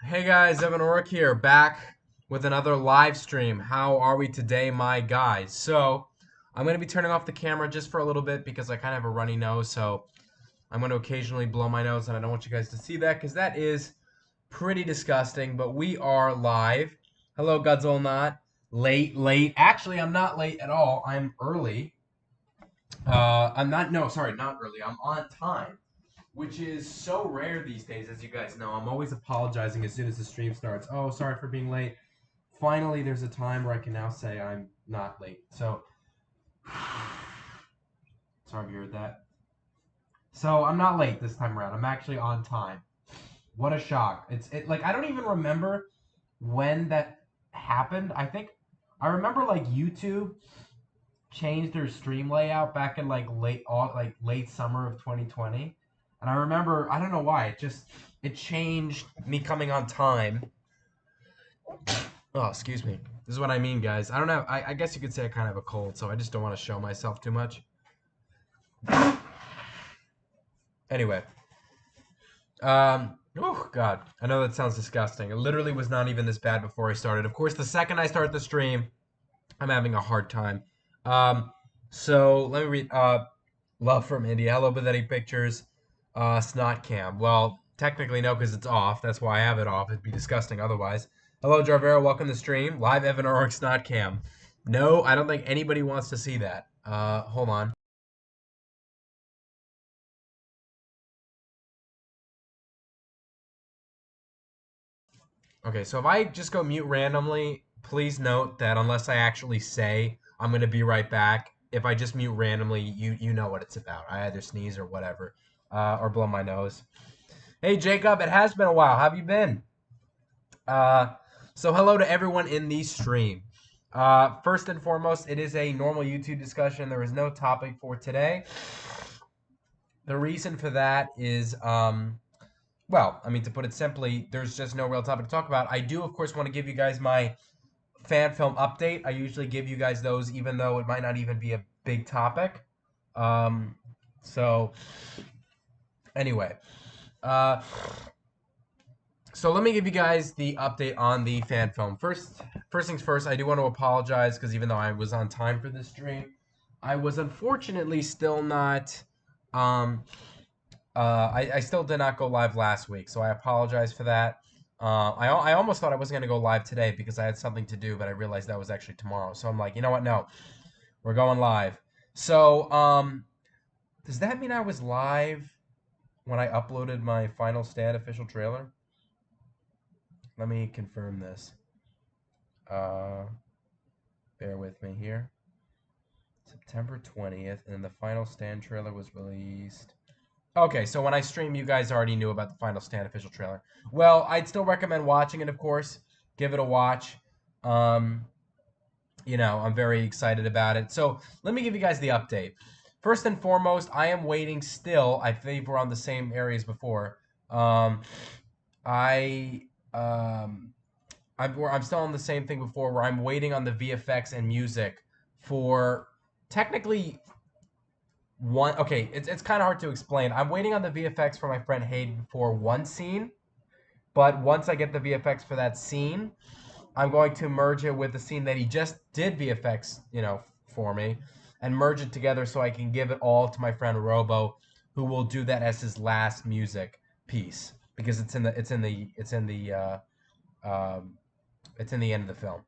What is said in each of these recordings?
Hey guys, Evan Ork here, back with another live stream. How are we today, my guys? So, I'm going to be turning off the camera just for a little bit because I kind of have a runny nose, so I'm going to occasionally blow my nose, and I don't want you guys to see that because that is pretty disgusting, but we are live. Hello, Godzilla Not. Late. Actually, I'm not late at all. I'm early. I'm not, no, sorry, not early. I'm on time, which is so rare these days, as you guys know. I'm always apologizing as soon as the stream starts. Oh, sorry for being late. Finally, there's a time where I can now say I'm not late. So, sorry if you heard that. So, I'm not late this time around. I'm actually on time. What a shock. Like I don't even remember when that happened. I remember like YouTube changed their stream layout back in like late summer of 2020. And I remember, I don't know why, it changed me coming on time. Oh, excuse me. This is what I mean, guys. I don't have I guess you could say I kind of have a cold, so I just don't want to show myself too much. Anyway, oh god, I know that sounds disgusting. It literally was not even this bad before I started. Of course, the second I start the stream, I'm having a hard time. Um, so let me read. Love from India. Hello, Pathetic Pictures. Snot Cam. Well, technically no, because it's off. That's why I have it off. It'd be disgusting otherwise. Hello, Jarvero. Welcome to the stream. Live Evan Org Snot Cam. No, I don't think anybody wants to see that. Hold on. Okay, so if I just go mute randomly, please note that unless I actually say I'm gonna be right back, if I just mute randomly, you know what it's about. I either sneeze or whatever, or blow my nose. Hey Jacob, it has been a while. How have you been? Uh, so hello to everyone in the stream. First and foremost, it is a normal YouTube discussion. There is no topic for today. The reason for that is, well, I mean, to put it simply, there's just no real topic to talk about. I do, of course, want to give you guys my fan film update. I usually give you guys those, even though it might not even be a big topic. Um, so, anyway, uh, so let me give you guys the update on the fan film. First things first, I do want to apologize because even though I was on time for this stream, I was unfortunately still not. Um, I still did not go live last week, so I apologize for that. I almost thought I wasn't gonna go live today because I had something to do, but I realized that was actually tomorrow. So I'm like, you know what? No, we're going live. So does that mean I was live when I uploaded my Final Stand official trailer? Let me confirm this. Uh, bear with me here. September 20th, and the Final Stand trailer was released. Okay, so when I stream, you guys already knew about the Final Stand official trailer. Well, I'd still recommend watching it, of course. Give it a watch. Um, I'm very excited about it. So let me give you guys the update. First and foremost, I am waiting still. I think we're on the same areas before. Um, I um, I'm still on the same thing before, where I'm waiting on the VFX and music for technically one. Okay, it's kind of hard to explain. I'm waiting on the VFX for my friend Hayden for one scene, but once I get the VFX for that scene, I'm going to merge it with the scene that he just did VFX, for me, and merge it together so I can give it all to my friend Robo, who will do that as his last music piece because um, it's in the end of the film.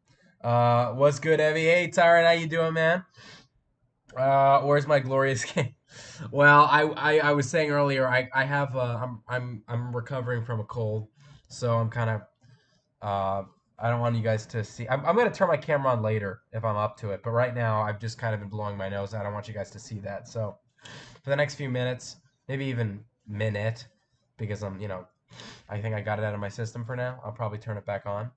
What's good, Evie? Hey, Tyron, how you doing, man? Where's my glorious game? Well, I was saying earlier, I have I'm recovering from a cold, so I'm kind of I don't want you guys to see. I'm gonna turn my camera on later if I'm up to it, but right now I've just kind of been blowing my nose. I don't want you guys to see that. So for the next few minutes, maybe even minute, because I think I got it out of my system for now. I'll probably turn it back on.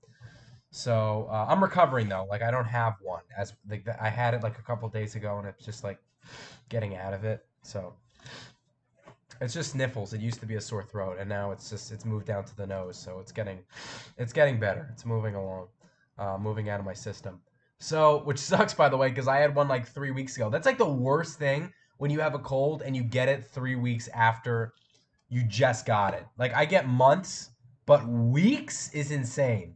So I'm recovering though. Like I don't have one as like I had it like a couple days ago, and it's just like getting out of it. So it's just sniffles. It used to be a sore throat, and now it's moved down to the nose. So it's getting better. It's moving along, moving out of my system. So which sucks by the way, because I had one like 3 weeks ago. That's like the worst thing when you have a cold and you get it 3 weeks after you just got it. Like I get months, but weeks is insane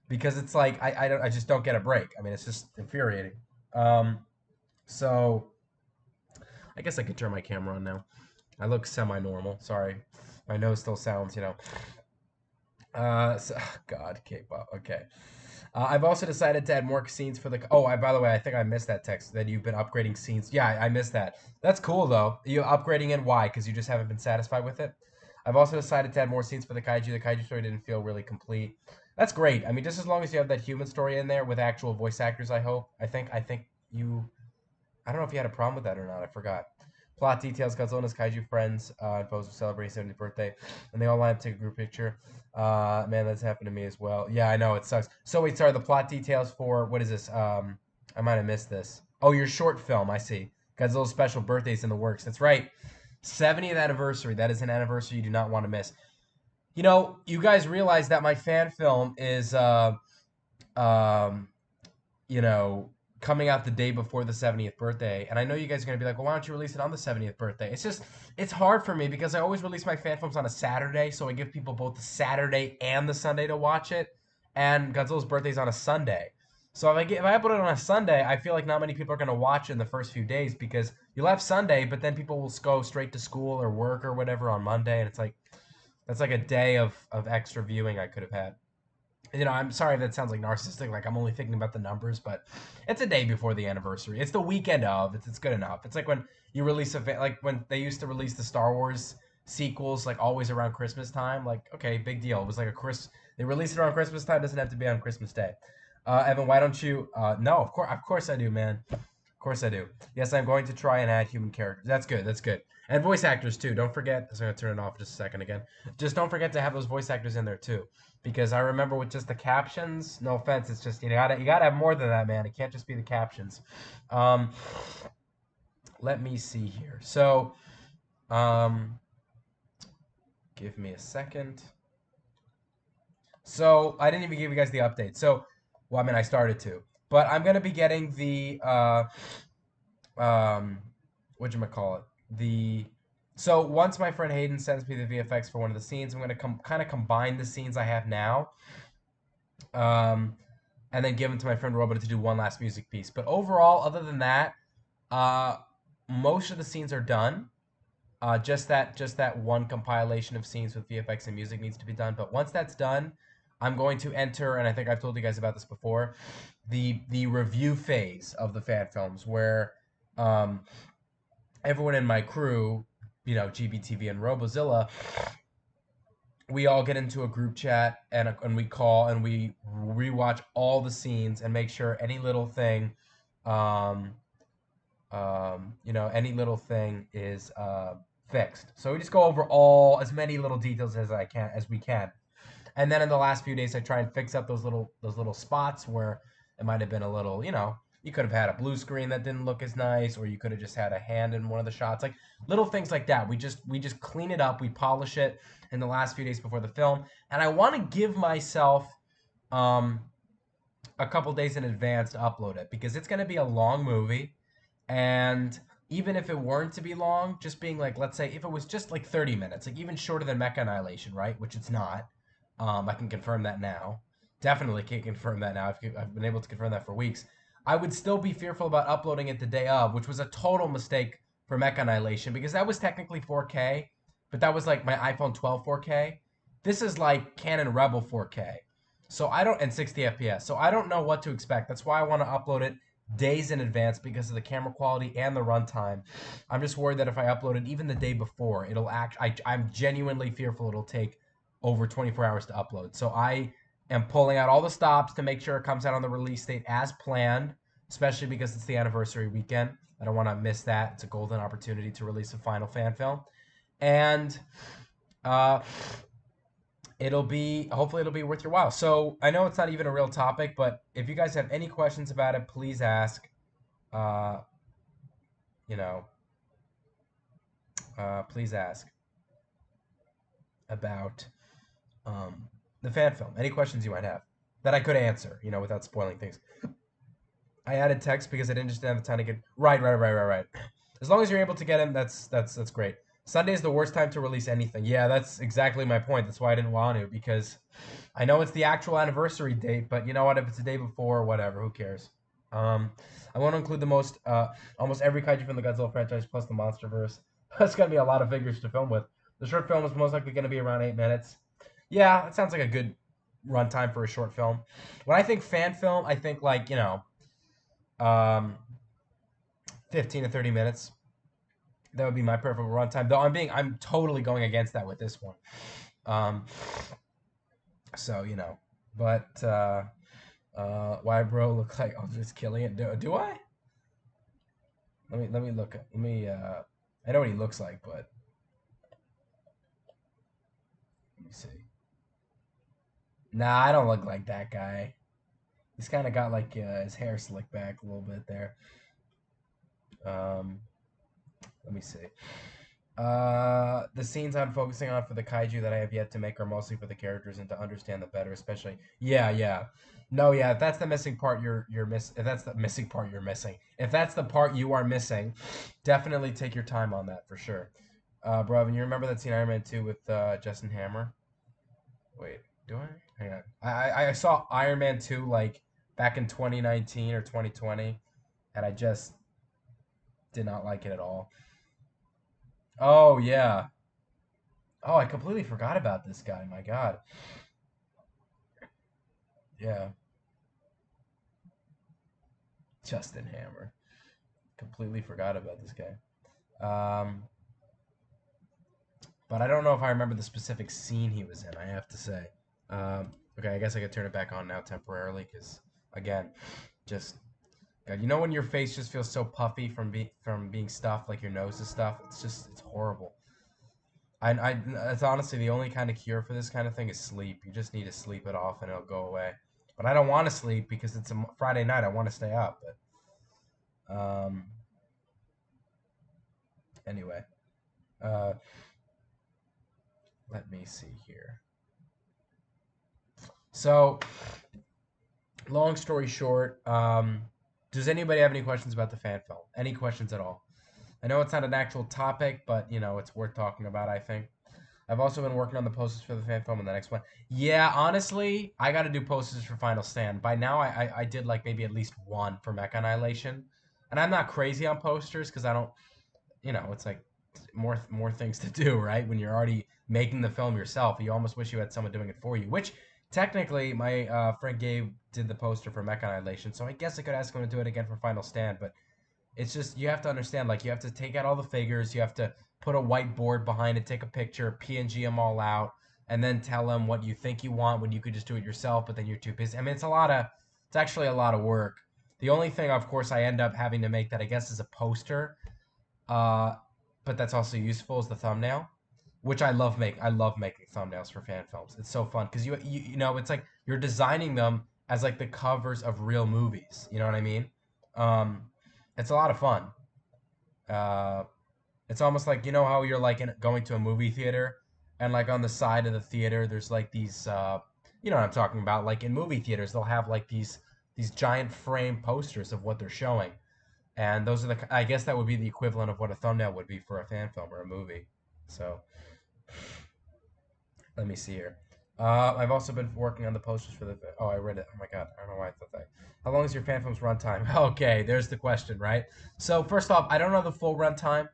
because it's like I just don't get a break. I mean, it's just infuriating. Um, so I guess I could turn my camera on now. I look semi-normal. Sorry, my nose still sounds, God, K-pop. Okay. I've also decided to add more scenes for the. Oh, by the way, I think I missed that text that you've been upgrading scenes. Yeah, I missed that. That's cool though. You upgrading it? Why? Because you just haven't been satisfied with it. I've also decided to add more scenes for the kaiju. The kaiju story didn't feel really complete. That's great. I mean, just as long as you have that human story in there with actual voice actors, I hope. I think you. I don't know if you had a problem with that or not. I forgot. Plot details: Godzilla and his kaiju friends and foes are celebrating 70th birthday, and they all line up to take a group picture. Man, that's happened to me as well. Yeah, I know it sucks. So wait, sorry. The plot details for what is this? I might have missed this. Oh, your short film. I see. Godzilla's special birthday's in the works. That's right. 70th anniversary. That is an anniversary you do not want to miss. You guys realize that my fan film is um, you know, coming out the day before the 70th birthday. And I know you guys are going to be like, well, why don't you release it on the 70th birthday? It's hard for me because I always release my fan films on a Saturday. So I give people both the Saturday and the Sunday to watch it. And Godzilla's birthday's on a Sunday. So if I put it on a Sunday, I feel like not many people are going to watch it in the first few days because you'll have Sunday, but then people will go straight to school or work or whatever on Monday. And it's like, that's like a day of extra viewing I could have had. I'm sorry if that sounds like narcissistic, like I'm only thinking about the numbers, but it's a day before the anniversary. It's the weekend of. It's good enough. It's like when you release like when they used to release the Star Wars sequels, like always around Christmas time. Like, okay, big deal. It was like they released it around Christmas time. Doesn't have to be on Christmas Day. Evan, why don't you? No, of course I do, man. Of course I do. Yes, I'm going to try and add human characters. That's good. That's good. And voice actors too. Don't forget. I'm gonna turn it off just a second again. Just don't forget to have those voice actors in there too, because I remember with just the captions. No offense, it's just you gotta have more than that, man. It can't just be the captions. Um, Let me see here. So, um, give me a second. So I didn't even give you guys the update. So, well, I mean, I started to, but I'm gonna be getting the um, whatchamacallit, the so once my friend Hayden sends me the VFX for one of the scenes, I'm gonna kind of combine the scenes I have now, um, and then give them to my friend Robert to do one last music piece. But overall, other than that, uh, most of the scenes are done. Just that one compilation of scenes with VFX and music needs to be done. But once that's done, I'm going to enter, and I think I've told you guys about this before, the review phase of the fan films where um, everyone in my crew, GBTV and Robozilla, we all get into a group chat and we call and we rewatch all the scenes and make sure any little thing, um, any little thing is fixed. So we just go over as many little details as we can. And then in the last few days, I try and fix up those little spots where it might have been a little, you could have had a blue screen that didn't look as nice, or you could have just had a hand in one of the shots, like little things like that. We just clean it up, we polish it in the last few days before the film, and I want to give myself um, a couple days in advance to upload it because it's going to be a long movie, and even if it weren't to be long, just being like, let's say if it was just like 30 minutes, like even shorter than Mecha Annihilation, right? Which it's not. I can confirm that now. Definitely can confirm that now. I've been able to confirm that for weeks. I would still be fearful about uploading it the day of, which was a total mistake for Mecha Annihilation because that was technically 4K, but that was like my iPhone 12 4K. This is like Canon Rebel 4K. So I don't, and 60 FPS. So I don't know what to expect. That's why I want to upload it days in advance because of the camera quality and the runtime. I'm just worried that if I upload it even the day before, I'm genuinely fearful it'll take over 24 hours to upload. So I am pulling out all the stops to make sure it comes out on the release date as planned, especially because it's the anniversary weekend. I don't want to miss that. It's a golden opportunity to release a final fan film. And hopefully it'll be worth your while. So I know it's not even a real topic, but if you guys have any questions about it, please ask. Please ask about the fan film. Any questions you might have that I could answer, without spoiling things. I added text because I didn't just have the time to get right. As long as you're able to get in, that's great. Sunday is the worst time to release anything. Yeah, that's exactly my point. That's why I didn't want to, because I know it's the actual anniversary date, but you know what? If it's the day before, whatever, who cares? Um, I want to include almost every kaiju from the Godzilla franchise plus the MonsterVerse. That's gonna be a lot of figures to film with. The short film is most likely gonna be around 8 minutes. Yeah, that sounds like a good runtime for a short film. When I think fan film, I think like um, 15 to 30 minutes. That would be my perfect runtime. Though I'm totally going against that with this one. Um, so but why bro look like I'm just killing it? Do I? Let me look. Let me. I know what he looks like, but let me see. Nah, I don't look like that guy. He's kind of got like his hair slicked back a little bit there. Um, let me see. The scenes I'm focusing on for the kaiju that I have yet to make are mostly for the characters and to understand them better, especially. Yeah, yeah. No, yeah. If that's the missing part, if that's the missing part you're missing. If that's the part you are missing, definitely take your time on that for sure. Bro, you remember that scene Iron Man 2 with Justin Hammer? Wait, do I? Hang on. I saw Iron Man 2 like back in 2019 or 2020, and I just did not like it at all. Oh yeah. Oh, I completely forgot about this guy. My God. Yeah, Justin Hammer. Completely forgot about this guy. Um, but I don't know if I remember the specific scene he was in. I have to say. Okay, I guess I could turn it back on now temporarily because, again, just God, when your face just feels so puffy from being stuffed, like your nose is stuffed. It's horrible. It's honestly the only kind of cure for this kind of thing is sleep. You just need to sleep it off and it'll go away. But I don't want to sleep because it's a Friday night. I want to stay up. But anyway, uh, let me see here. So, long story short, does anybody have any questions about the fan film? Any questions at all? I know it's not an actual topic, but it's worth talking about, I think. I've also been working on the posters for the fan film and the next one. Yeah, honestly, I got to do posters for Final Stand. By now, I did like maybe at least one for Mecha Annihilation. And I'm not crazy on posters because I don't, it's like more things to do, right? When you're already making the film yourself, you almost wish you had someone doing it for you. Which technically, my friend Gabe did the poster for Mecha Annihilation, so I guess I could ask him to do it again for Final Stand. But it's just you have to understand, like you have to take out all the figures, you have to put a whiteboard behind it, take a picture, PNG them all out, and then tell them what you think you want when you could just do it yourself, but then you're too busy. I mean, it's actually a lot of work. The only thing, of course, I end up having to make that I guess is a poster, uh, but that's also useful as the thumbnail, which I love making thumbnails for fan films. It's so fun because it's like you're designing them as like the covers of real movies. You know what I mean? Um, it's a lot of fun. Uh, it's almost like how you're like going to a movie theater, and like on the side of the theater, there's like these. You know what I'm talking about? Like in movie theaters, they'll have like these giant frame posters of what they're showing, and those are I guess that would be the equivalent of what a thumbnail would be for a fan film or a movie. So let me see here. I've also been working on the posters for the. Oh, I read it. Oh my god, I don't know why I thought that. How long is your fan film's runtime? Okay, there's the question, right? So first off, I don't know the full runtime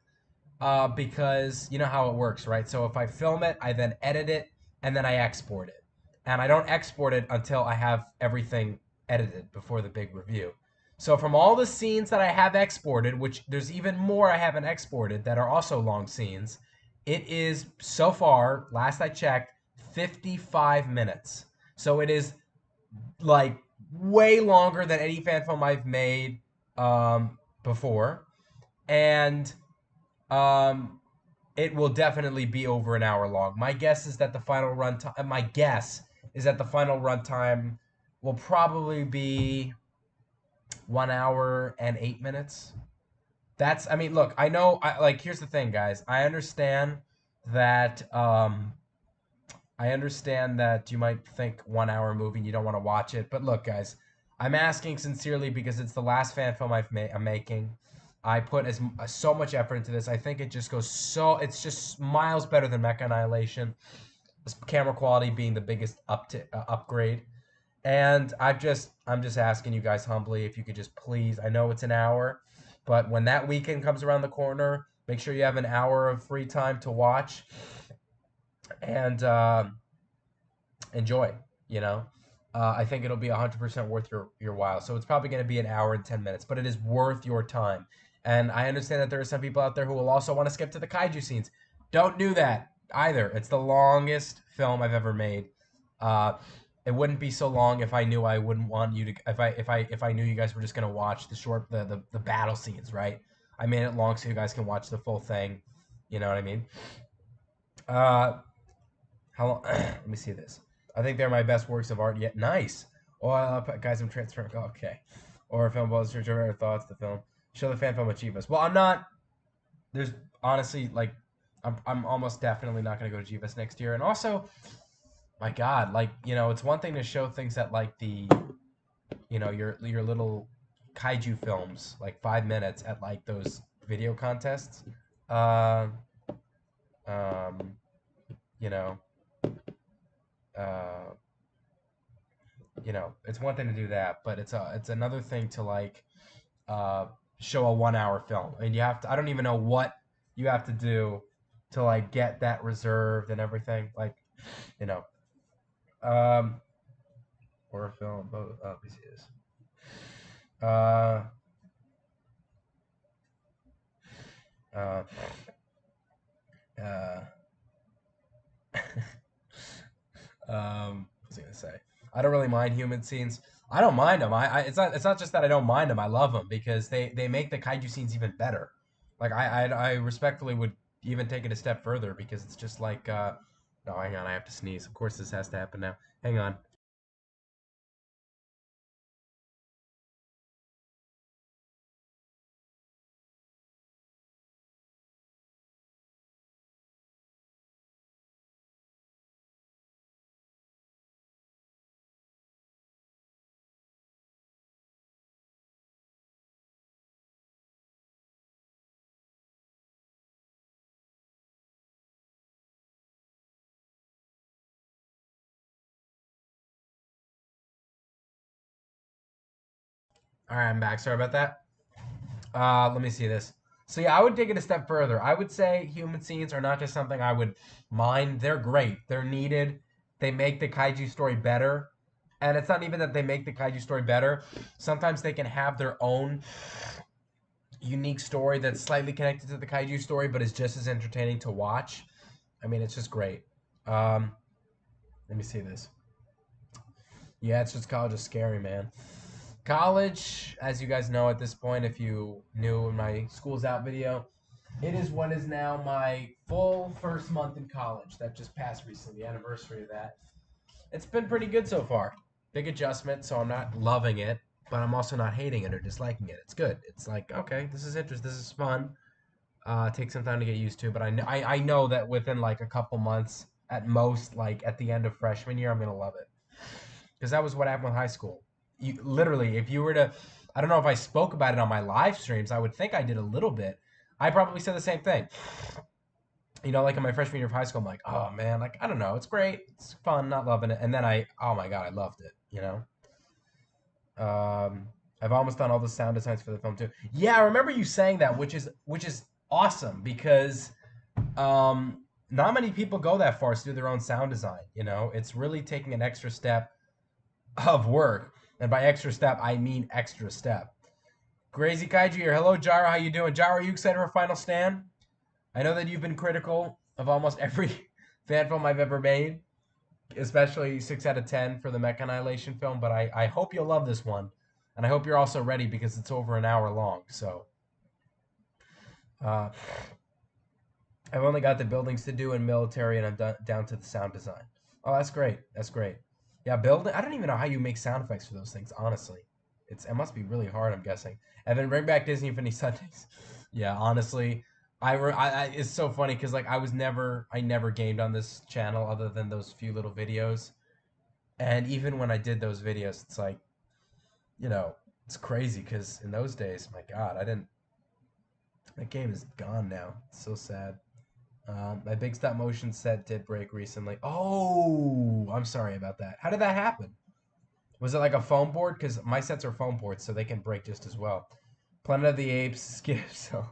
because you know how it works, right? So if I film it, I then edit it, and then I export it. And I don't export it until I have everything edited before the big review. So from all the scenes that I have exported, which there's even more I haven't exported that are also long scenes, it is so far, last I checked, 55 minutes. So it is like way longer than any fan film I've made before. And um, it will definitely be over an hour long. My guess is that the final runtime. My guess is that the final runtime will probably be 1 hour and 8 minutes. That's. I mean, look. I know. Like, here's the thing, guys. That. I understand that you might think 1 hour movie and you don't want to watch it, but look, guys. I'm asking sincerely because it's the last fan film I'm making. I put so much effort into this. I think it just goes so. It's just miles better than Mecha Annihilation. This camera quality being the biggest upgrade. And I'm just asking you guys humbly if you could just please. I know it's an hour, but when that weekend comes around the corner, make sure you have an hour of free time to watch and enjoy. You know, I think it'll be 100% worth your while. So it's probably going to be an hour and 10 minutes, but it is worth your time. And I understand that there are some people out there who will also want to skip to the kaiju scenes. Don't do that either. It's the longest film I've ever made. Uh, it wouldn't be so long if I knew I wouldn't want you to if I knew you guys were just gonna watch the battle scenes, right? I made it long so you guys can watch the full thing. You know what I mean? Uh, how long? Let me see this. I think they're my best works of art yet. Nice. Oh, guys, I'm transferring. Okay. Or film balls. Your thoughts. The film. Show the fan film achievements. Well, I'm not. There's honestly like, I'm almost definitely not gonna go to Chivas next year. And also, my God, like it's one thing to show things at like your little kaiju films, like 5 minutes at like those video contests. Uh, um, you know, uh, it's one thing to do that, but it's another thing to like uh, show a 1 hour film. I mean, you have to. I don't even know what you have to do to like get that reserved and everything. Like, you know, um, horror film. Let me see this. Uh, uh, uh, what was I gonna say? I don't really mind human scenes. I don't mind them. It's not just that I don't mind them. I love them because they make the kaiju scenes even better. Like I respectfully would even take it a step further because it's just like no, hang on, I have to sneeze. Of course this has to happen now. Hang on. All right, I'm back. Sorry about that. Let me see this. So yeah, I would take it a step further. I would say human scenes are not just something I would mind. They're great. They're needed. They make the kaiju story better. And it's not even that they make the kaiju story better. Sometimes they can have their own unique story that's slightly connected to the kaiju story, but is just as entertaining to watch. I mean, it's just great. Um, Let me see this. Yeah, it's just college is scary, man. College, as you guys know at this point, if you knew in my school's out video, it is what is now my full first month in college. That just passed recently, the anniversary of that. It's been pretty good so far. Big adjustment, so I'm not loving it, but I'm also not hating it or disliking it. It's good. It's like, okay, this is interesting. This is fun. Take some time to get used to, but I know that within like a couple months, at most, like at the end of freshman year, I'm gonna love it because that was what happened with high school. You literally, if you were to, I don't know if I spoke about it on my live streams. I would think I did a little bit. I probably said the same thing. Like in my freshman year of high school, I'm like, oh man, like I don't know, it's great, it's fun, not loving it, and then oh my god, I loved it. I've almost done all the sound designs for the film too. Yeah, I remember you saying that, which is awesome because not many people go that far to do their own sound design. It's really taking an extra step of work, and by extra step, I mean extra step. Crazy Kaiju here. Hello, Jara. How you doing, Jara? Are you excited for Final Stand? I know that you've been critical of almost every fan film I've ever made, especially 6 out of 10 for the Mecha Annihilation film, but I hope you'll love this one. And I hope you're also ready because it's over an hour long. So, uh, I've only got the buildings to do in military, and I'm down to the sound design. Oh, that's great. That's great. Yeah, building. I don't even know how you make sound effects for those things. Honestly, it must be really hard. I'm guessing. Evan, bring back Disney Infinity Sundays. Yeah, honestly, it's so funny because like I never gamed on this channel other than those few little videos, and even when I did those videos, it's like, it's crazy because in those days, my God, I didn't. That game is gone now. It's so sad. My big stop motion set did break recently. Oh, I'm sorry about that. How did that happen? Was it like a foam board? Because my sets are foam boards, so they can break just as well. Planet of the Apes skip. So,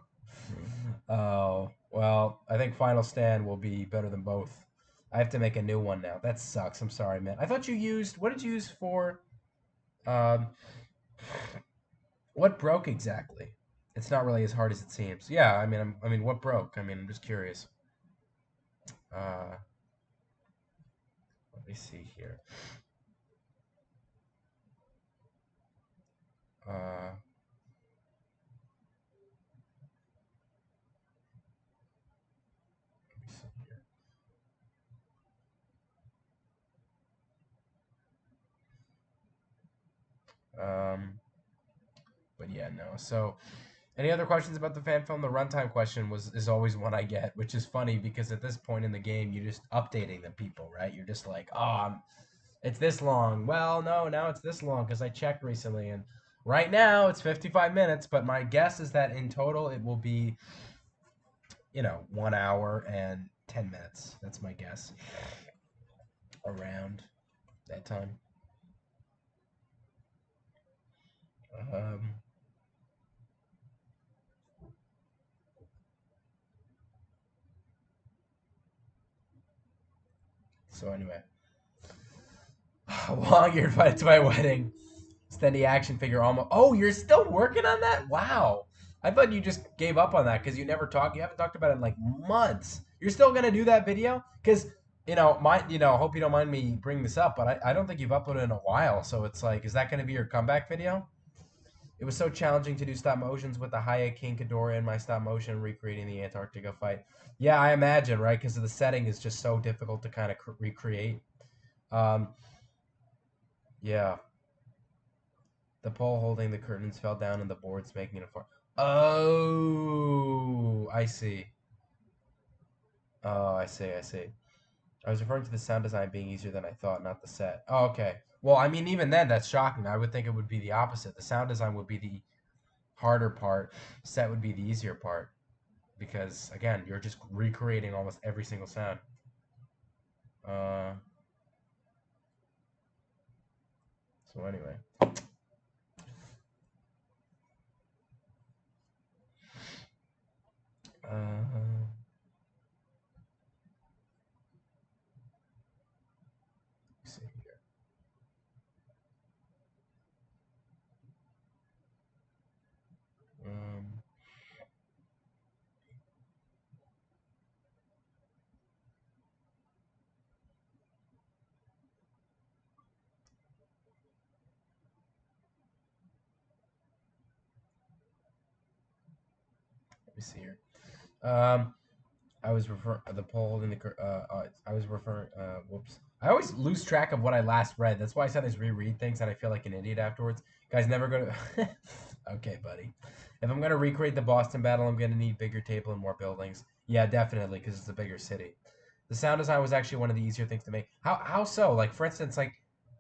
oh well, I think Final Stand will be better than both. I have to make a new one now. That sucks. I'm sorry, man. I thought you used. What did you use for? Um, what broke exactly? It's not really as hard as it seems. Yeah, I mean, what broke? I mean, I'm just curious. Uh, Let me see here. Uh, Let me see here. But yeah, no. So, any other questions about the fan film? The runtime question is always one I get, which is funny because at this point in the game, you're just updating the people, right? You're just like, oh, it's this long. Well, no, now it's this long because I checked recently, and right now it's 55 minutes. But my guess is that in total it will be, 1 hour and 10 minutes. That's my guess. Around that time. Um, so anyway, long you're invited to my wedding. Then the action figure almost. Oh, you're still working on that? Wow. I thought you just gave up on that because you never talked. You haven't talked about it in like months. You're still gonna do that video? Because hope you don't mind me bringing this up, but I don't think you've uploaded in a while. So it's like, is that gonna be your comeback video? It was so challenging to do stop motions with the Hayek King Ghidorah in my stop motion recreating the Antarctica fight. Yeah, I imagine, right? Because the setting is just so difficult to kind of recreate. Um, yeah. The pole holding the curtains fell down and the boards making it fall. Oh, I see. Oh, I see, I see. I was referring to the sound design being easier than I thought, not the set. Oh, okay. Well, I mean, even then, that's shocking. I would think it would be the opposite. The sound design would be the harder part. Set would be the easier part. Because, again, you're just recreating almost every single sound. Uh, so anyway. Uh, let's see here. Um, Let me see here. I was referring the poll in the. I was referring. Whoops. I always lose track of what I last read. That's why I sometimes reread things and I feel like an idiot afterwards. Guys, never gonna. Okay, buddy. If I'm gonna recreate the Boston battle, I'm gonna need bigger table and more buildings. Yeah, definitely, because it's a bigger city. The sound design was actually one of the easier things to make. How so? Like for instance, like,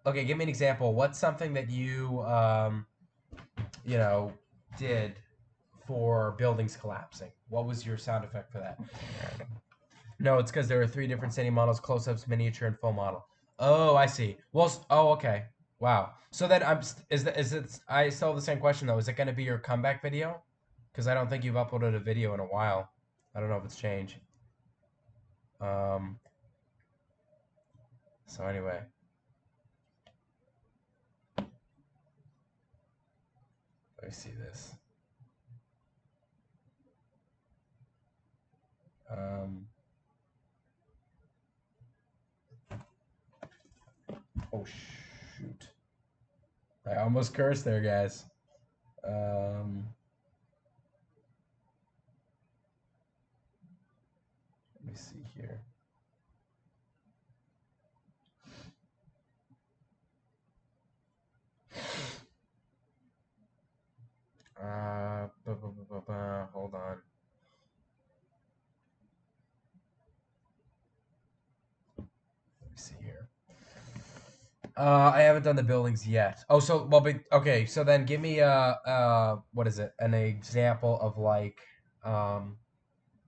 okay, give me an example. What's something that you know, did for buildings collapsing? What was your sound effect for that? No, it's because there are three different city models: close-ups, miniature, and full model. Oh, I see. Well, oh, okay. Wow. So then is it? I still have the same question though. Is it going to be your comeback video? Because I don't think you've uploaded a video in a while. I don't know if it's changed. Um. So anyway, let me see this. Um. Oh shoot! I almost cursed there, guys. Um. Let me see here. Hold on. Let me see here. I haven't done the buildings yet. Oh, okay. So then give me what is it? An example of like. Um,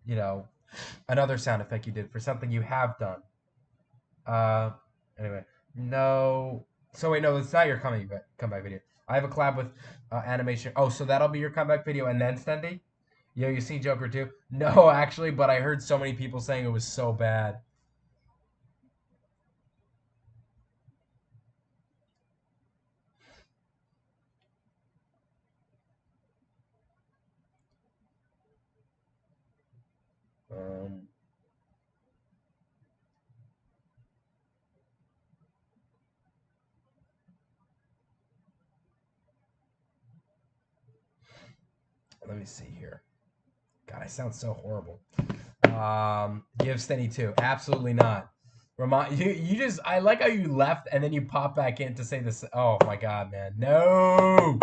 you know, another sound effect you did for something you have done. Uh, anyway, no. So wait, no, it's not your comeback video. I have a collab with animation. Oh, so that'll be your comeback video, and then Stendy. Yo, you see Joker too? No, actually, but I heard so many people saying it was so bad. Um, Let me see here. God, I sound so horrible. Give Stenny too. Absolutely not. Remind you. You just. I like how you left and then you pop back in to say this. Oh my God, man. No,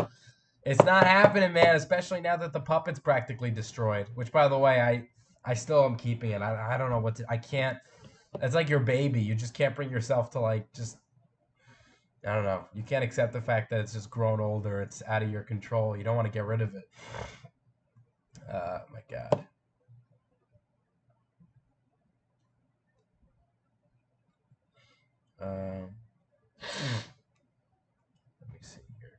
it's not happening, man. Especially now that the puppet's practically destroyed. Which, by the way, I still am keeping it. I don't know what to. I can't. It's like your baby. You just can't bring yourself to like just. I don't know. You can't accept the fact that it's just grown older. It's out of your control. You don't want to get rid of it. My God. Um, Let me see here.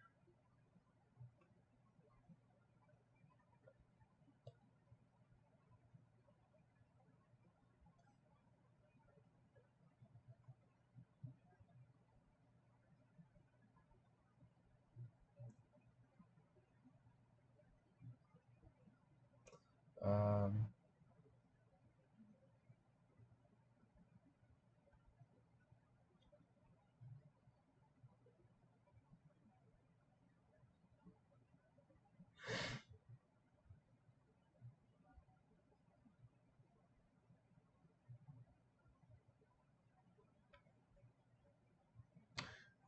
Um,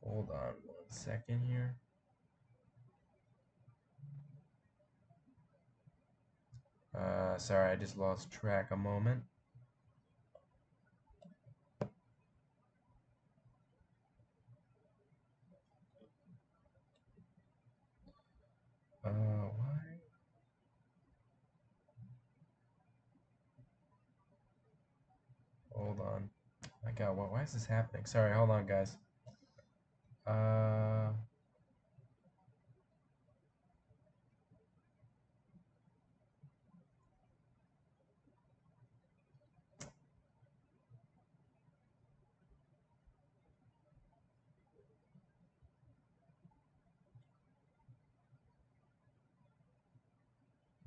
Hold on 1 second here. Sorry, I just lost track a moment. Why? Hold on. My God, why is this happening? Sorry, hold on, guys. Uh,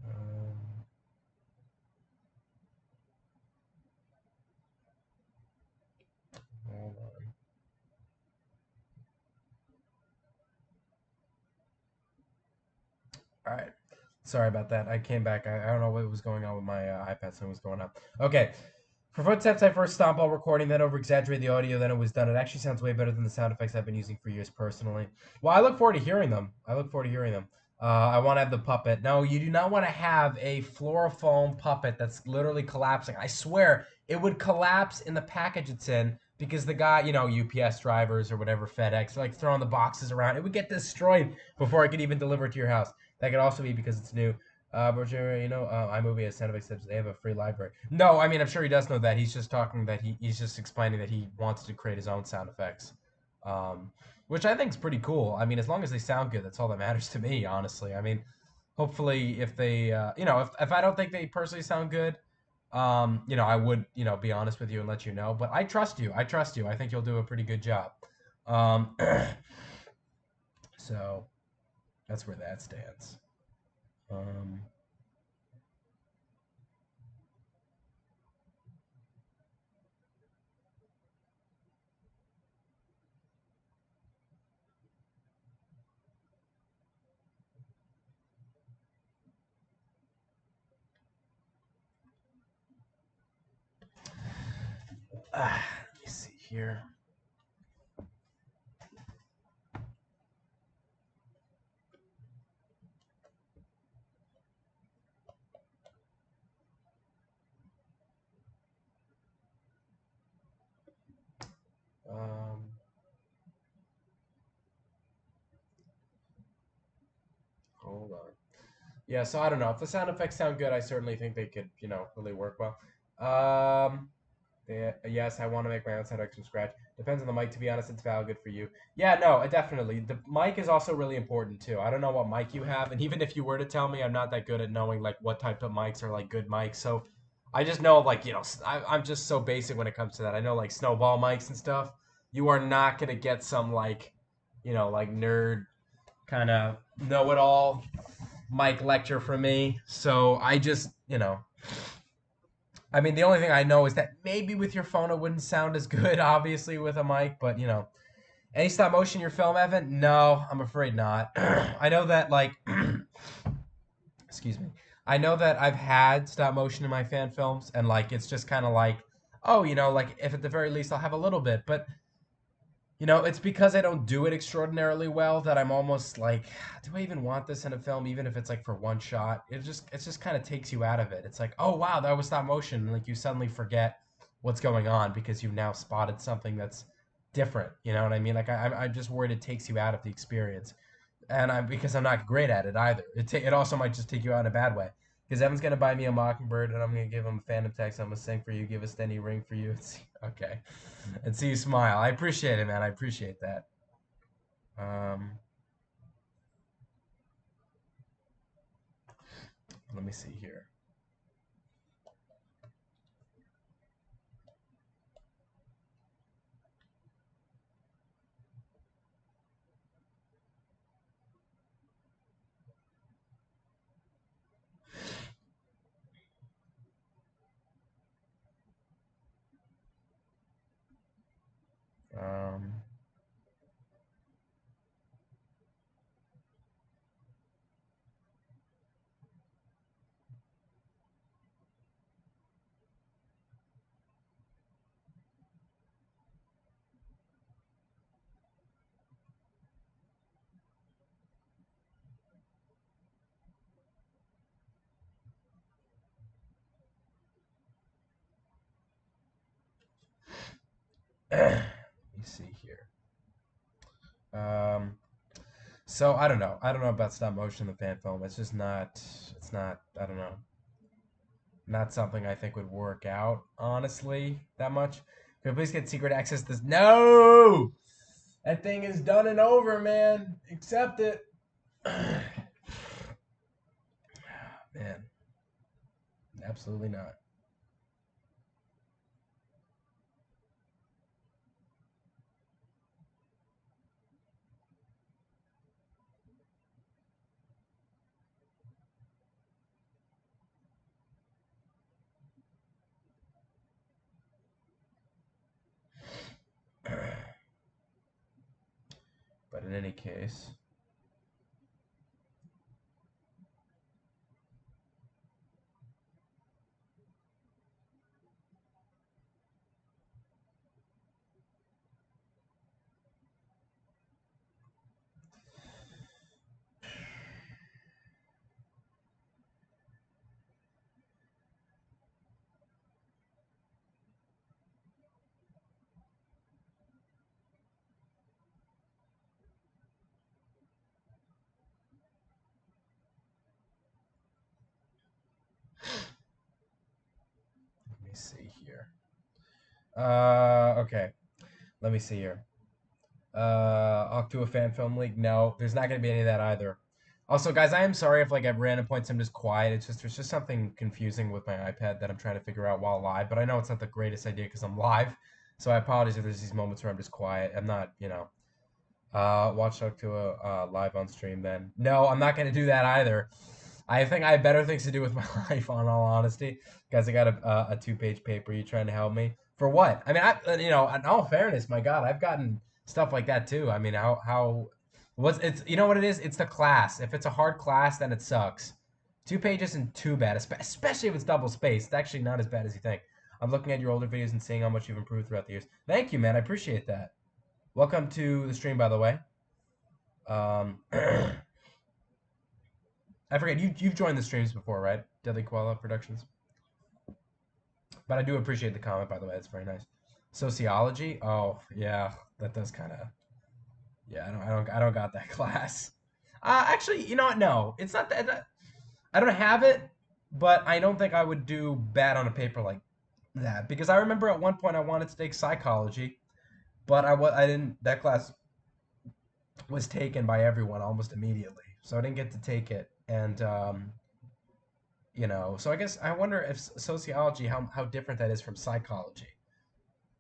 um, Hold on. All right. Sorry about that. I came back. I don't know what was going on with my iPad. Something was going on. Okay. For footsteps, I first stomped while recording, then over exaggerated the audio, then it was done. It actually sounds way better than the sound effects I've been using for years personally. Well, I look forward to hearing them. I want to have the puppet. No, you do not want to have a fluorofoam puppet that's literally collapsing. I swear it would collapse in the package it's in because the guy, UPS drivers or whatever, FedEx, are like throwing the boxes around. It would get destroyed before it could even deliver it to your house. That could also be because it's new. Roger, iMovie has sound effects tips. They have a free library. No, I mean, I'm sure he does know that. He's just talking that he's just explaining that he wants to create his own sound effects, um, which I think is pretty cool. I mean, as long as they sound good, that's all that matters to me, honestly. I mean, hopefully, if they, if I don't think they personally sound good, I would, be honest with you and let you know. But I trust you. I trust you. I think you'll do a pretty good job. Um, so that's where that stands. Um, Let me see here. Um, Hold on. Yeah, so I don't know. If the sound effects sound good, I certainly think they could, really work well. Um, yeah, yes, I want to make my own sound effects from scratch. Depends on the mic, to be honest. It's valid good for you. Yeah, no, definitely. The mic is also really important too. I don't know what mic you have, and even if you were to tell me, I'm not that good at knowing like what type of mics are like good mics. So I just know like I'm just so basic when it comes to that. I know like snowball mics and stuff. You are not gonna get some like, like nerd kind of know it all mic lecture from me. So I just, I mean, the only thing I know is that maybe with your phone it wouldn't sound as good, obviously, with a mic, but any stop motion in your film, Evan? No, I'm afraid not. I know that, like, excuse me. I know that I've had stop motion in my fan films, and like, it's just kind of like, oh, like if at the very least I'll have a little bit, but it's because I don't do it extraordinarily well that I'm almost like, do I even want this in a film, even if it's like for one shot? It just kind of takes you out of it. It's like, oh wow, that was stop motion, and like you suddenly forget what's going on because you've now spotted something that's different. You know what I mean? Like I'm just worried it takes you out of the experience, and because I'm not great at it either. It also might just take you out in a bad way. Because Evan's gonna buy me a mockingbird, and I'm gonna give him a phantom text. I'm gonna sing for you, give a steady ring for you. Okay, and see you smile. I appreciate it, man. I appreciate that. Um, Let me see here. Um, Let me see here. Um, so I don't know. I don't know about stop motion in the fan film. It's just not. It's not. I don't know. Not something I think would work out honestly that much. Can we please get secret access to this? No, that thing is done and over, man. Accept it. Man, absolutely not. But in any case, let me see here. Okay. Let me see here. I'll do a fan film league. No, there's not gonna be any of that either. Also, guys, I am sorry if like at random points I'm just quiet. It's just there's just something confusing with my iPad that I'm trying to figure out while live. But I know it's not the greatest idea because I'm live, so I apologize if there's these moments where I'm just quiet. I'm not, watch Talk to a live on stream. Then no, I'm not gonna do that either. I think I have better things to do with my life. On all honesty, guys, I got a 2-page paper. You trying to help me for what? I mean, in all fairness, my God, I've gotten stuff like that too. I mean, how what's it's you know what it is? It's the class. If it's a hard class, then it sucks. 2 pages isn't too bad, especially if it's double spaced. It's actually not as bad as you think. I'm looking at your older videos and seeing how much you've improved throughout the years. Thank you, man. I appreciate that. Welcome to the stream, by the way. I forget you've joined the streams before, right? Deadly Koala Productions. But I do appreciate the comment, by the way. It's very nice. Sociology? Oh yeah, that does kind of. Yeah, I don't got that class. Actually, you know what? No, it's not that. I don't have it, but I don't think I would do bad on a paper like that because I remember at one point I wanted to take psychology, but I didn't. That class was taken by everyone almost immediately, so I didn't get to take it. And so I guess I wonder if sociology how different that is from psychology.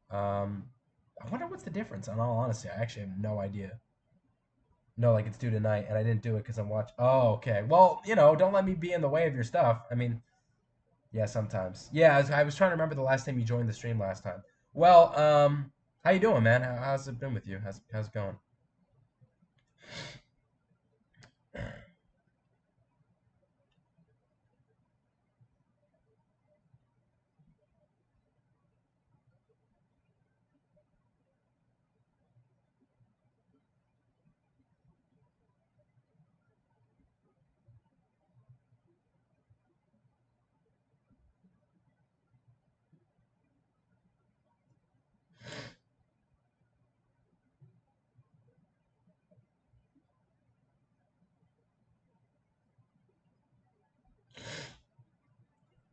Um, I wonder what's the difference. In all honesty, I actually have no idea. No, like it's due tonight, and I didn't do it because I'm watching. Oh, okay. Well, don't let me be in the way of your stuff. I mean, yeah, sometimes. Yeah, I was trying to remember the last time you joined the stream last time. Well, how you doing, man? How's it been with you? How's it going?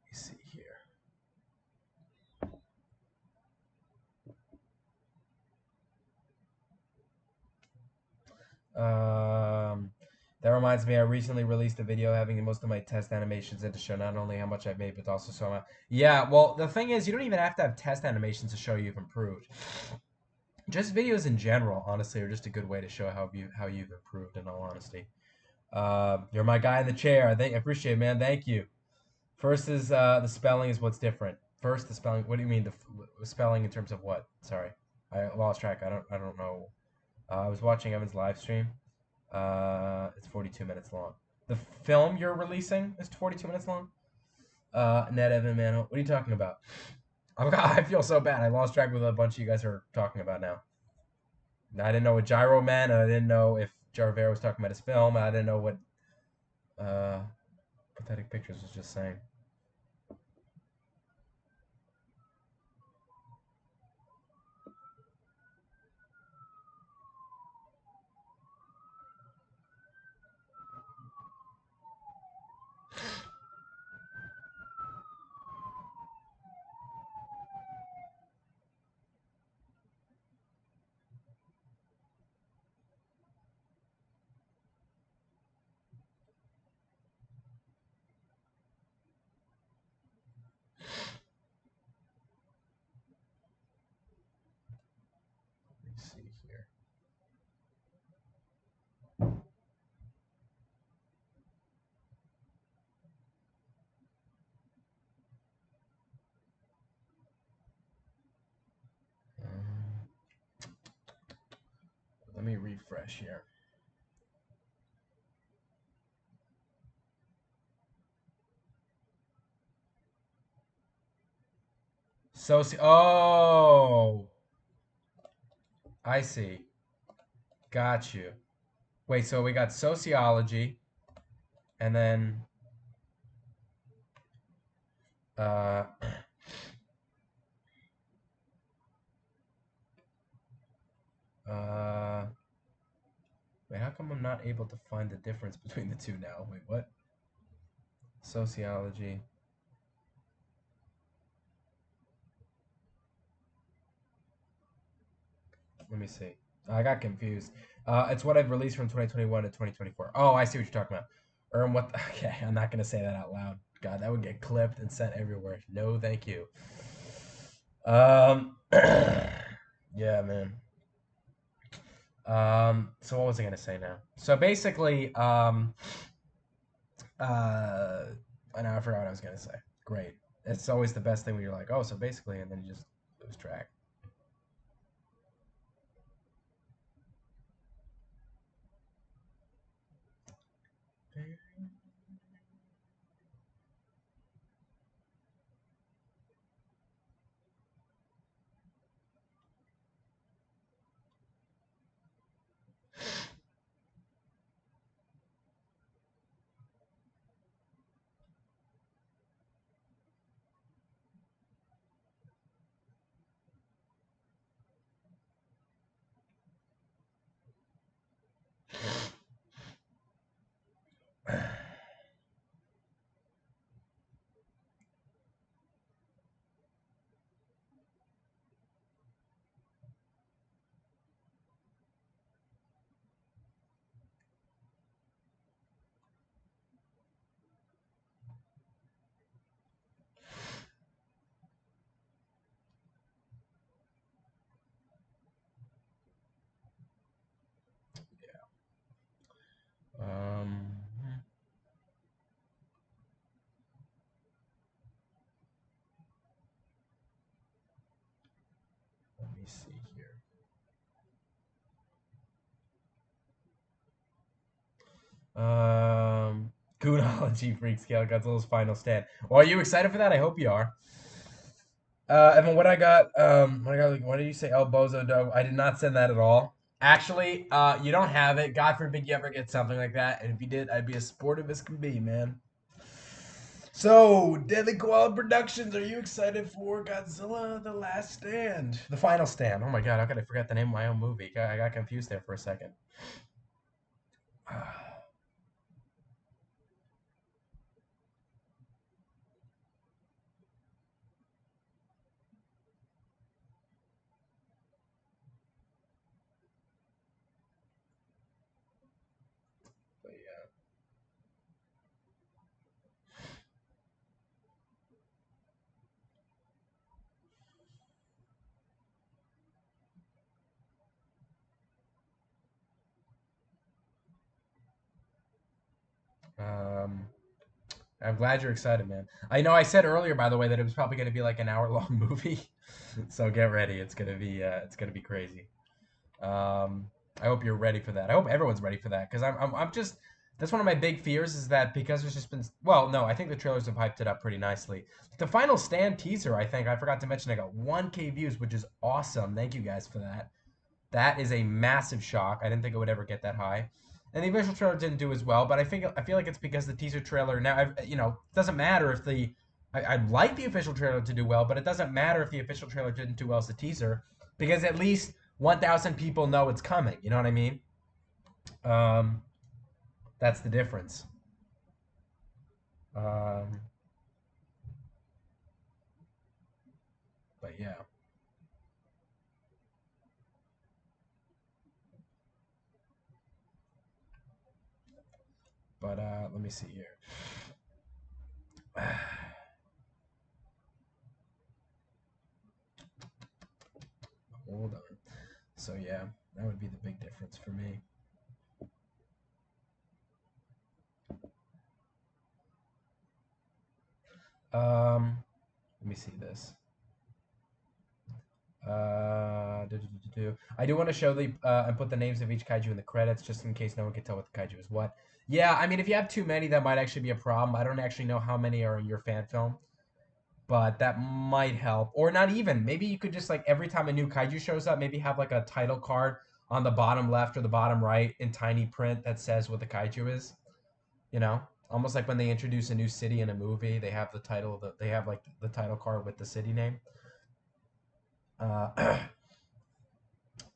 Let me see here. Um, that reminds me, I recently released a video having most of my test animations in to show not only how much I've made, but also so much. Yeah, well, the thing is, you don't even have to have test animations to show you've improved. Just videos in general, honestly, are just a good way to show how you've improved. In all honesty, you're my guy in the chair. I appreciate it, man. Thank you. First is the spelling is what's different. First, the spelling. What do you mean the spelling in terms of what? Sorry, I lost track. I don't know. I was watching Evan's live stream. It's 42 minutes long. The film you're releasing is 42 minutes long. Ned Evan man, what are you talking about? I feel so bad. I lost track with a bunch of you guys are talking about now. I didn't know what gyro meant, and I didn't know if Jarvera was talking about his film. And I didn't know what uh, Pathetic Pictures was just saying. Let me see here. Um, Let me refresh here. Oh, I see. Got you. Wait, so we got sociology, and then uh, uh, wait, how come I'm not able to find the difference between the two now? Wait, what? Sociology. Let me see. I got confused. It's what I've released from 2021 to 2024. Oh, I see what you're talking about. What? Okay, I'm not gonna say that out loud. God, that would get clipped and sent everywhere. No, thank you. Yeah, man. So what was I gonna say now? So basically, uh, I know I forgot what I was gonna say. Great. It's always the best thing when you're like, oh, so basically, and then you just lose track. Goonology Freak Scale Godzilla's final stand. Well, are you excited for that? I hope you are. And then what did you say? El Bozo Dog. I did not send that at all. Actually, you don't have it. God forbid you ever get something like that. And if you did, I'd be as supportive as can be, man. So, Deadly Koala Productions, are you excited for Godzilla The Last Stand? The Final Stand. Oh my god, how could I forget the name of my own movie? I got confused there for a second. But yeah. I'm glad you're excited, man. I know I said earlier, by the way, that it was probably going to be like an hour-long movie. So get ready. It's gonna be crazy. Um, I hope you're ready for that. I hope everyone's ready for that because I'm just that's one of my big fears is that because there's just been well, no, I think the trailers have hyped it up pretty nicely. The Final Stand teaser, I think I forgot to mention, I got 1K views, which is awesome. Thank you guys for that. That is a massive shock. I didn't think it would ever get that high. And the official trailer didn't do as well, but I feel like it's because the teaser trailer now, it doesn't matter if I'd like the official trailer to do well, but it doesn't matter if the official trailer didn't do well as the teaser because at least 1,000 people know it's coming. You know what I mean? Um, that's the difference. Um, but yeah, but let me see here. Hold on. So yeah, that would be the big difference for me. Let me see this. I do want to show the and put the names of each kaiju in the credits, just in case no one can tell what the kaiju is what. Yeah, I mean, if you have too many, that might actually be a problem. I don't actually know how many are in your fan film, but that might help. Or not even. Maybe you could just like every time a new kaiju shows up, maybe have like a title card on the bottom left or the bottom right in tiny print that says what the kaiju is. You know, almost like when they introduce a new city in a movie, they have the title. They have like the title card with the city name. Uh,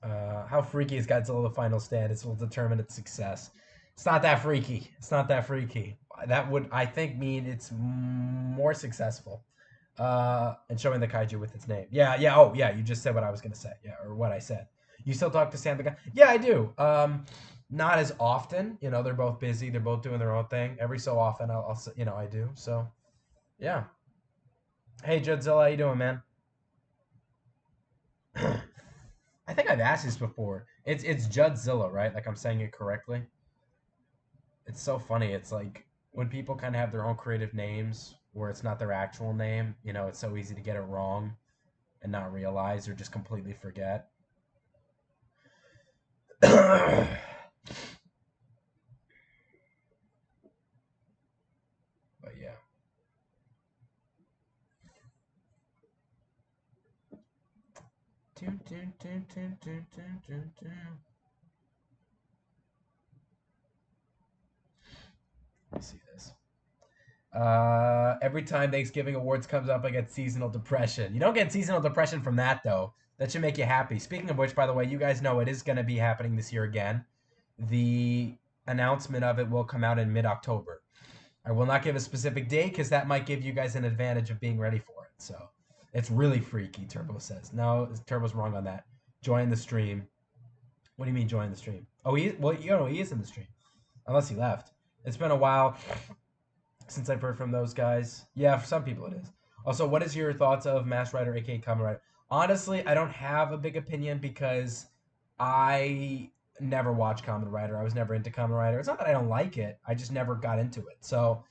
how freaky is Godzilla the Final Stand? It will determine its success. It's not that freaky. It's not that freaky. That would, I think, mean it's more successful. And showing the kaiju with its name. Yeah, yeah. Oh, yeah. You just said what I was gonna say. Yeah, or what I said. You still talk to Sam the guy? Yeah, I do. Not as often. You know, they're both busy. They're both doing their own thing. Every so often, I do. So, yeah. Hey, Judzilla, how you doing, man? I think I've asked this before. It's Judzilla, right? Like I'm saying it correctly. It's so funny. It's like when people kind of have their own creative names where it's not their actual name, it's so easy to get it wrong and not realize or just completely forget. But yeah. Let me see this. Every time Thanksgiving awards comes up, I get seasonal depression. You don't get seasonal depression from that though. That should make you happy. Speaking of which, by the way, you guys know it is going to be happening this year again. The announcement of it will come out in mid-October. I will not give a specific date because that might give you guys an advantage of being ready for it. So it's really freaky, Turbo says. No, Turbo's wrong on that. Join the stream. What do you mean join the stream? Oh, he is in the stream. Unless he left. It's been a while since I've heard from those guys. Yeah, for some people it is. Also, what is your thoughts of Mass Rider, aka Kamen Rider? Honestly, I don't have a big opinion because I never watched Kamen Rider. I was never into Kamen Rider. It's not that I don't like it. I just never got into it. So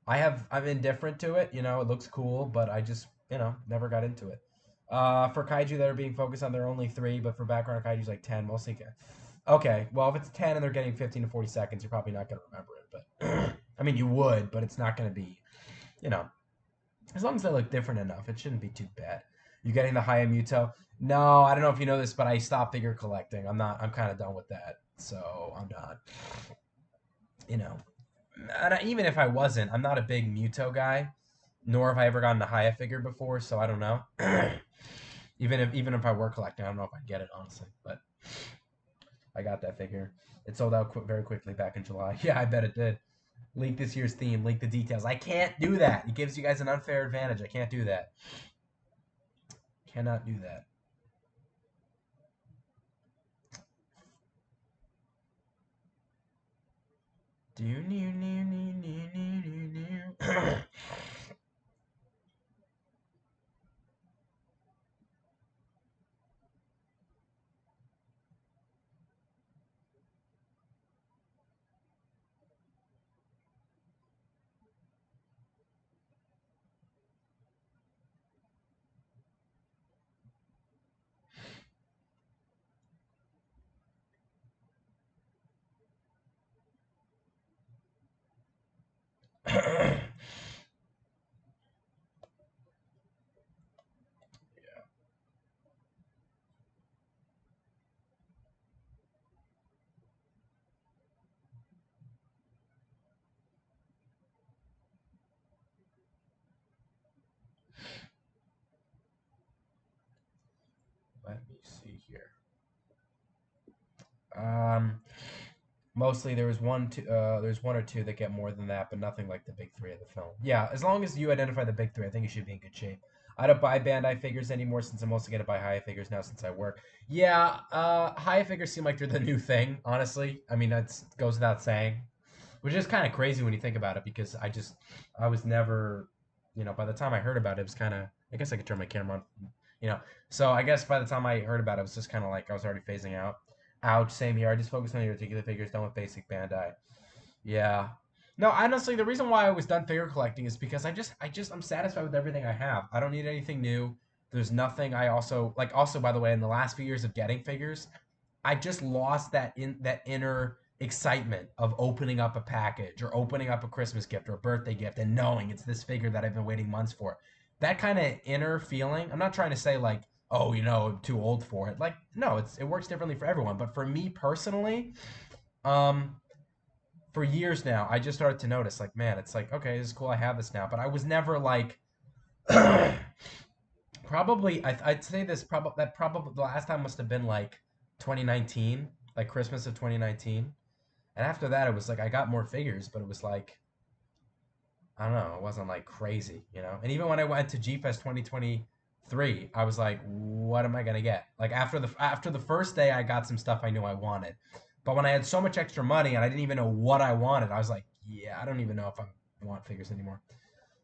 I'm indifferent to it. It looks cool, but I just never got into it. For kaiju that are being focused on, there are only three, but for background kaiju's like 10, mostly. Okay, well, if it's 10 and they're getting 15 to 40 seconds, you're probably not going to remember it. But I mean, you would, but it's not going to be, you know, as long as they look different enough, it shouldn't be too bad. You getting the Hayamuto? No, I don't know if you know this, but I stopped figure collecting. I'm not. I'm kind of done with that. So I'm not. You know, even if I wasn't, I'm not a big Muto guy. Nor have I ever gotten a Haya figure before. So I don't know. even if I were collecting, I don't know if I'd get it honestly. But I got that figure. It sold out very quickly back in July. Yeah, I bet it did. Leak this year's theme. Leak the details. I can't do that. It gives you guys an unfair advantage. I can't do that. Cannot do that. Do new new new new new new new. Let me see here. Um, Mostly there was there's one or two that get more than that, but nothing like the big three of the film. Yeah, as long as you identify the big three, I think you should be in good shape. I don't buy Bandai figures anymore since I'm mostly gonna buy Haya figures now since I work. Yeah, Haya figures seem like they're the new thing, honestly. I mean, that goes without saying, which is kind of crazy when you think about it because I was never, by the time I heard about it, it was kind of, I guess I could turn my camera on, you know. So I guess by the time I heard about it, it was just kind of like I was already phasing out. Ouch, same here. I just focused on the articulate figures, done with basic Bandai. Yeah. No, honestly, the reason why I was done figure collecting is because I'm satisfied with everything I have. I don't need anything new. There's nothing I also by the way, in the last few years of getting figures, I just lost that inner excitement of opening up a package or opening up a Christmas gift or a birthday gift and knowing it's this figure that I've been waiting months for. That kind of inner feeling. I'm not trying to say like, oh, I'm too old for it. Like, no, it works differently for everyone. But for me personally, um, for years now, I just started to notice like, man, it's like, okay, this is cool. I have this now. But I was never like, probably I'd say this probably the last time must have been like 2019, like Christmas of 2019. And after that, it was like I got more figures, but it was like I don't know, it wasn't like crazy. And even when I went to G Fest 2023, I was like, what am I gonna get? Like after the first day, I got some stuff I knew I wanted, but when I had so much extra money and I didn't even know what I wanted, I was like, yeah, I don't even know if I want figures anymore.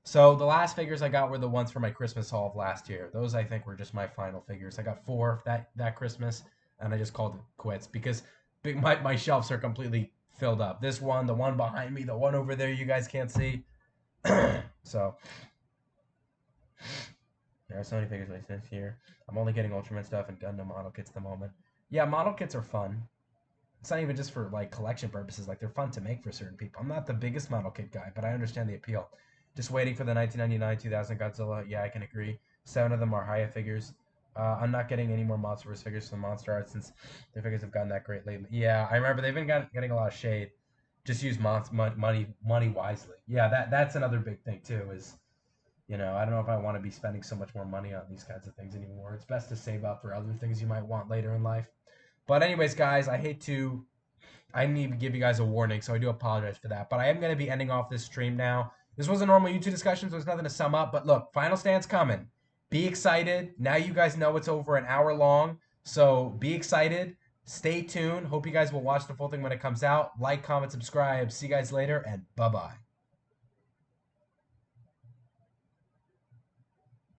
So the last figures I got were the ones for my Christmas haul of last year. Those I think were just my final figures. I got four that Christmas, and I just called it quits because my shelves are completely filled up. This one, the one behind me, the one over there, you guys can't see. So there are so many figures like this here. I'm only getting Ultraman stuff and Gundam model kits at the moment. Yeah, model kits are fun. It's not even just for like collection purposes. Like they're fun to make for certain people. I'm not the biggest model kit guy, but I understand the appeal. Just waiting for the 1999 2000 Godzilla. Yeah, I can agree. 7 of them are Haya figures. I'm not getting any more Monsterverse figures from Monster Art since their figures have gotten that great lately. Yeah, I remember they've been getting a lot of shade. Just use money wisely. Yeah, that's another big thing too. I don't know if I want to be spending so much more money on these kinds of things anymore. It's best to save up for other things you might want later in life. But anyways, guys, I need to give you guys a warning, so I do apologize for that. But I am going to be ending off this stream now. This was a normal YouTube discussion, so there's nothing to sum up. But look, Final Stand's coming. Be excited. Now you guys know it's over an hour long, so be excited. Stay tuned. Hope you guys will watch the full thing when it comes out. Like, comment, subscribe. See you guys later, and bye-bye.